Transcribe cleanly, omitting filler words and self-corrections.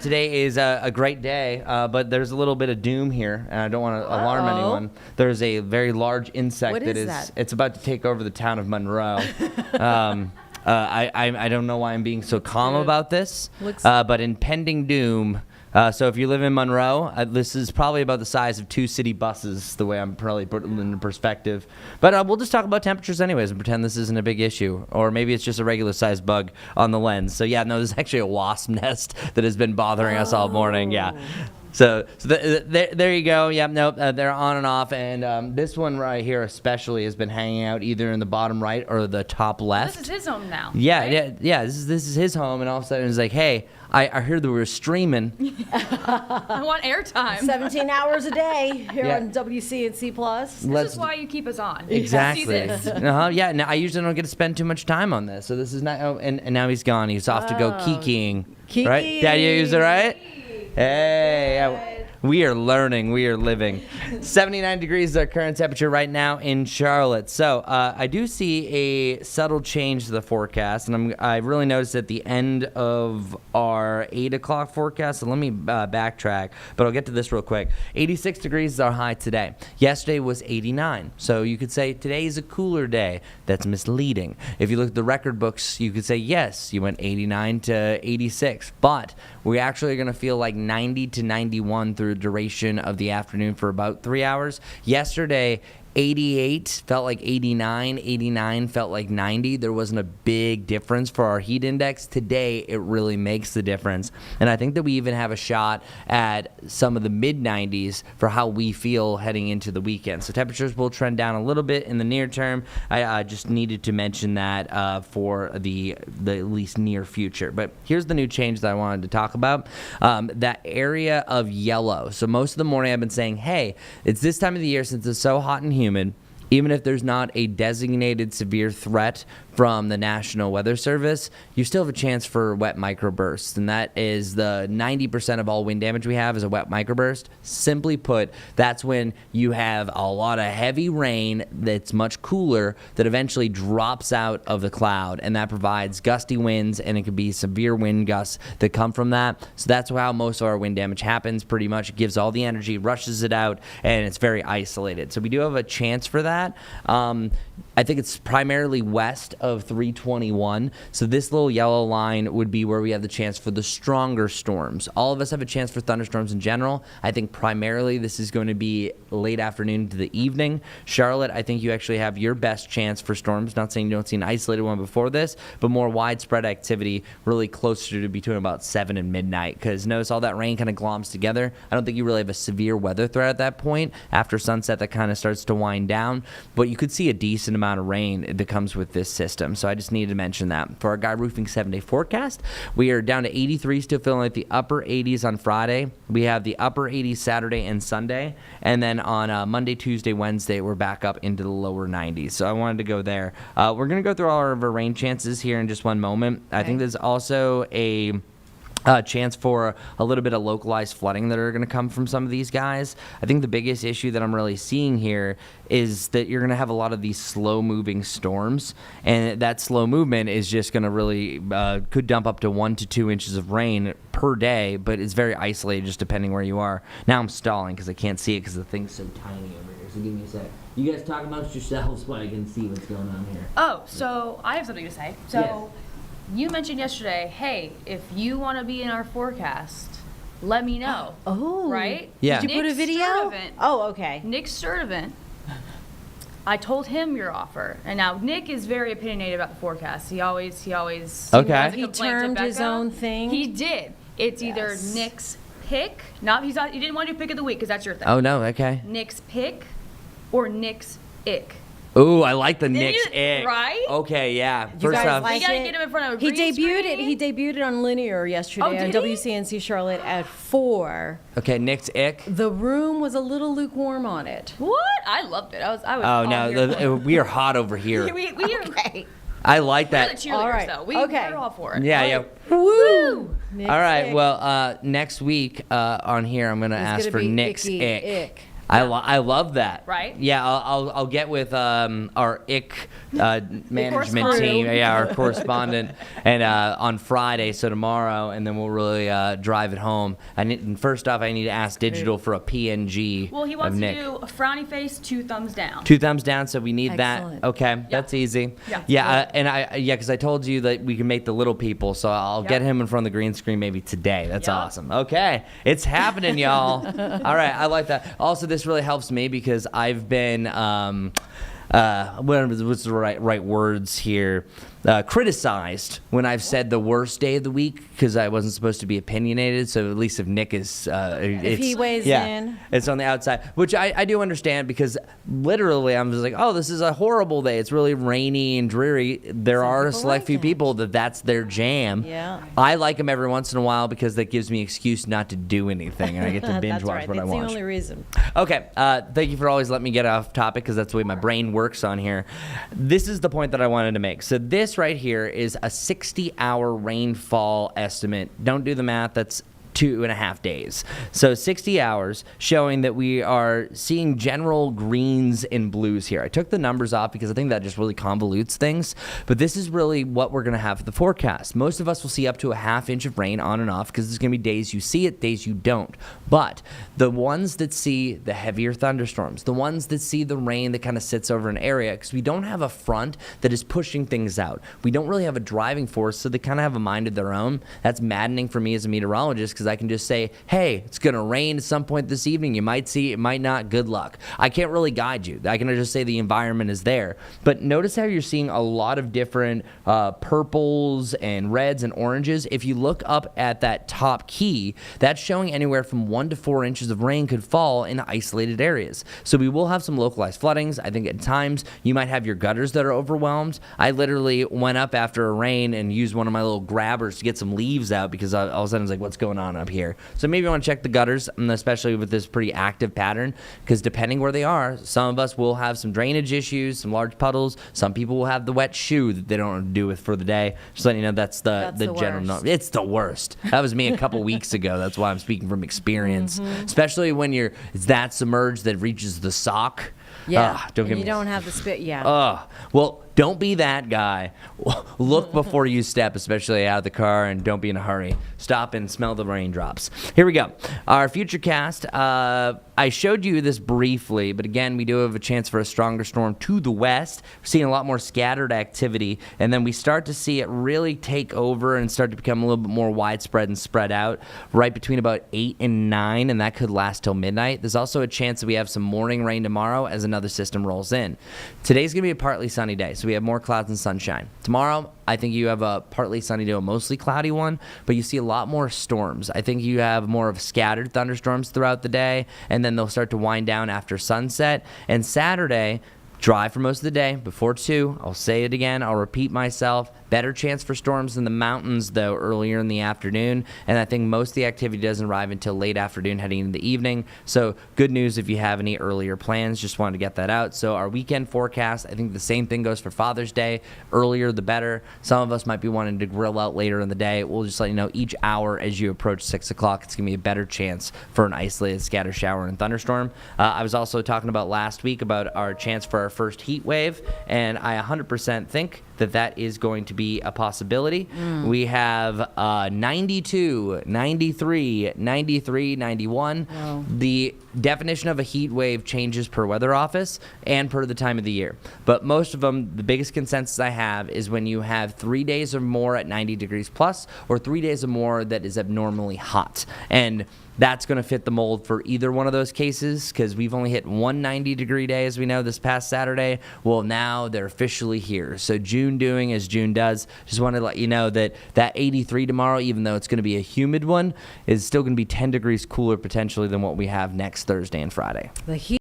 Today is a great day, but there's a little bit of doom here, and I don't want to alarm anyone. There's a very large insect What is that? It's about to take over the town of Monroe. I don't know why I'm being so calm about this, but impending doom. So if you live in Monroe, this is probably about the size of 2 city buses, the way I'm probably putting it into perspective. But we'll just talk about temperatures anyways and pretend this isn't a big issue. Or maybe it's just a regular-sized bug on the lens. So, this is actually a wasp nest that has been bothering us all morning. Yeah. So there you go. They're on and off. And this one right here especially has been hanging out either in the bottom right or the top left. This is his home now. Yeah. This is his home. And all of a sudden it's like, hey, I heard that we were streaming. I want airtime. 17 hours a day here on WCNC Plus. This is why you keep us on. Exactly. Now I usually don't get to spend too much time on this. So this is not. Oh, and now he's gone. He's off to go kikiing. Right? Daddy, is it right? Hey, we are learning. We are living. 79 degrees is our current temperature right now in Charlotte. So I do see a subtle change to the forecast, and I really noticed at the end of our 8 o'clock forecast. So let me backtrack, but I'll get to this real quick. 86 degrees is our high today. Yesterday was 89. So you could say today is a cooler day. That's misleading. If you look at the record books, you could say, yes, you went 89 to 86, but we actually are going to feel like 90 to 91 through the duration of the afternoon for about 3 hours. Yesterday, 88 felt like 89, 89 felt like 90. There wasn't a big difference for our heat index. Today, it really makes the difference. And I think that we even have a shot at some of the mid-90s for how we feel heading into the weekend. So temperatures will trend down a little bit in the near term. I just needed to mention that for the at least near future. But here's the new change that I wanted to talk about. That area of yellow. So most of the morning I've been saying, hey, it's this time of the year since it's so hot and humid. Even if there's not a designated severe threat from the National Weather Service, you still have a chance for wet microbursts, and that is the 90% of all wind damage we have is a wet microburst. Simply put, that's when you have a lot of heavy rain that's much cooler that eventually drops out of the cloud, and that provides gusty winds, and it could be severe wind gusts that come from that. So that's how most of our wind damage happens. Pretty much it gives all the energy, rushes it out, and it's very isolated. So we do have a chance for that. I think it's primarily west of 321. So this little yellow line would be where we have the chance for the stronger storms. All of us have a chance for thunderstorms in general. I think primarily this is going to be late afternoon to the evening. Charlotte, I think you actually have your best chance for storms. Not saying you don't see an isolated one before this, but more widespread activity really closer to between about 7 and midnight. Because notice all that rain kind of gloms together. I don't think you really have a severe weather threat at that point. After sunset, that kind of starts to wind down. But you could see a decent amount of rain that comes with this system. So I just needed to mention that. For our Guy Roofing 7-day forecast, we are down to 83, still feeling like the upper 80s on Friday. We have the upper 80s Saturday and Sunday. And then on Monday, Tuesday, Wednesday, we're back up into the lower 90s. So I wanted to go there. We're going to go through all of our rain chances here in just one moment. Okay. I think there's also a chance for a little bit of localized flooding that are going to come from some of these guys. I think the biggest issue that I'm really seeing here is that you're going to have a lot of these slow-moving storms, and that slow movement is just going to really could dump up to 1 to 2 inches of rain per day, but it's very isolated just depending where you are. Now I'm stalling because I can't see it because the thing's so tiny over here, so give me a sec. You guys talk amongst yourselves while I can see what's going on here. Oh, so I have something to say. So. Yes. You mentioned yesterday, hey, if you want to be in our forecast, let me know. Oh. Right? Yeah. Did you put a video? Sturdivant, oh, okay. Nick Sturdivant. I told him your offer. And now Nick is very opinionated about the forecast. He always okay. He turned his own thing. He did. It's either Nick's pick. He didn't want to do pick of the week because that's your thing. Oh, no, okay. Nick's pick or Nick's ick. Ooh, I like the Nick's ick. Right? Okay, yeah. First off, we gotta get him in front of a He green screen. He debuted it on Linear yesterday on WCNC Charlotte at 4. Okay, Nick's ick. The room was a little lukewarm on it. What? I loved it. I was. Oh no, we are hot over here. we are. Okay. I like that. We're the cheerleaders, all right. though. We're all for it. Yeah, yeah. Woo! Nick's all right. Ick. Well, next week on here, I'm gonna ask for Nick's ick. I love that. Right? Yeah, I'll get with our IC management team, our correspondent, and on Friday, so tomorrow, and then we'll really drive it home. First off, I need to ask Digital for a PNG. Well, he wants of to Nick. do a frowny face, 2 thumbs down. 2 thumbs down, so we need Excellent. that. Okay, that's easy. Yeah. Because I told you that we can make the little people, so I'll get him in front of the green screen maybe today. That's awesome. Okay, it's happening, y'all. All right, I like that. Also, this really helps me because I've been what's the right words here? Criticized when I've said the worst day of the week because I wasn't supposed to be opinionated. So at least if Nick is, if he weighs in, it's on the outside, which I do understand because literally I'm just like, oh, this is a horrible day. It's really rainy and dreary. There are a select few people that's their jam. Yeah. I like them every once in a while because that gives me an excuse not to do anything and I get to binge watch what I want. That's the only reason. Okay, thank you for always letting me get off topic because that's the way my brain works on here. This is the point that I wanted to make. So this right here is a 60-hour rainfall estimate. Don't do the math. That's 2.5 days. So 60 hours showing that we are seeing general greens and blues here. I took the numbers off because I think that just really convolutes things, but this is really what we're going to have for the forecast. Most of us will see up to a ½ inch of rain on and off because there's going to be days you see it, days you don't. But the ones that see the heavier thunderstorms, the ones that see the rain that kind of sits over an area, because we don't have a front that is pushing things out. We don't really have a driving force, so they kind of have a mind of their own. That's maddening for me as a meteorologist because I can just say, hey, it's going to rain at some point this evening. You might see, it might not. Good luck. I can't really guide you. I can just say the environment is there. But notice how you're seeing a lot of different purples and reds and oranges. If you look up at that top key, that's showing anywhere from 1 to 4 inches of rain could fall in isolated areas. So we will have some localized floodings. I think at times you might have your gutters that are overwhelmed. I literally went up after a rain and used one of my little grabbers to get some leaves out because all of a sudden I was like, what's going on up here? So maybe you want to check the gutters, especially with this pretty active pattern, because depending where they are, some of us will have some drainage issues, some large puddles. Some people will have the wet shoe that they don't know what to do with for the day. Just letting you know that's the general norm. It's the worst. That was me a couple weeks ago. That's why I'm speaking from experience, especially when it's that submerged that reaches the sock. Yeah, you don't have the spit. Yeah. Well, don't be that guy. Look before you step, especially out of the car, and don't be in a hurry. Stop and smell the raindrops. Here we go. Our futurecast. I showed you this briefly, but again, we do have a chance for a stronger storm to the west. We're seeing a lot more scattered activity, and then we start to see it really take over and start to become a little bit more widespread and spread out right between about 8 and 9, and that could last till midnight. There's also a chance that we have some morning rain tomorrow as another system rolls in. Today's going to be a partly sunny day, so we have more clouds and sunshine. Tomorrow, I think you have a partly sunny to a mostly cloudy one, but you see a lot more storms. I think you have more of scattered thunderstorms throughout the day, and then they'll start to wind down after sunset. And Saturday, dry for most of the day before 2. I'll say it again. I'll repeat myself. Better chance for storms in the mountains, though, earlier in the afternoon. And I think most of the activity doesn't arrive until late afternoon heading into the evening. So good news if you have any earlier plans. Just wanted to get that out. So our weekend forecast, I think the same thing goes for Father's Day. Earlier, the better. Some of us might be wanting to grill out later in the day. We'll just let you know each hour as you approach 6 o'clock, it's going to be a better chance for an isolated scatter shower and thunderstorm. I was also talking about last week about our chance for our first heat wave, and I 100% think that is going to be a possibility. We have 92, 93, 93, 91. Wow. The definition of a heat wave changes per weather office and per the time of the year. But most of them, the biggest consensus I have is when you have 3 days or more at 90 degrees plus, or 3 days or more that is abnormally hot. And that's going to fit the mold for either one of those cases because we've only hit 190-degree day, as we know, this past Saturday. Well, now they're officially here. So June doing as June does. Just wanted to let you know that 83 tomorrow, even though it's going to be a humid one, is still going to be 10 degrees cooler potentially than what we have next Thursday and Friday. The heat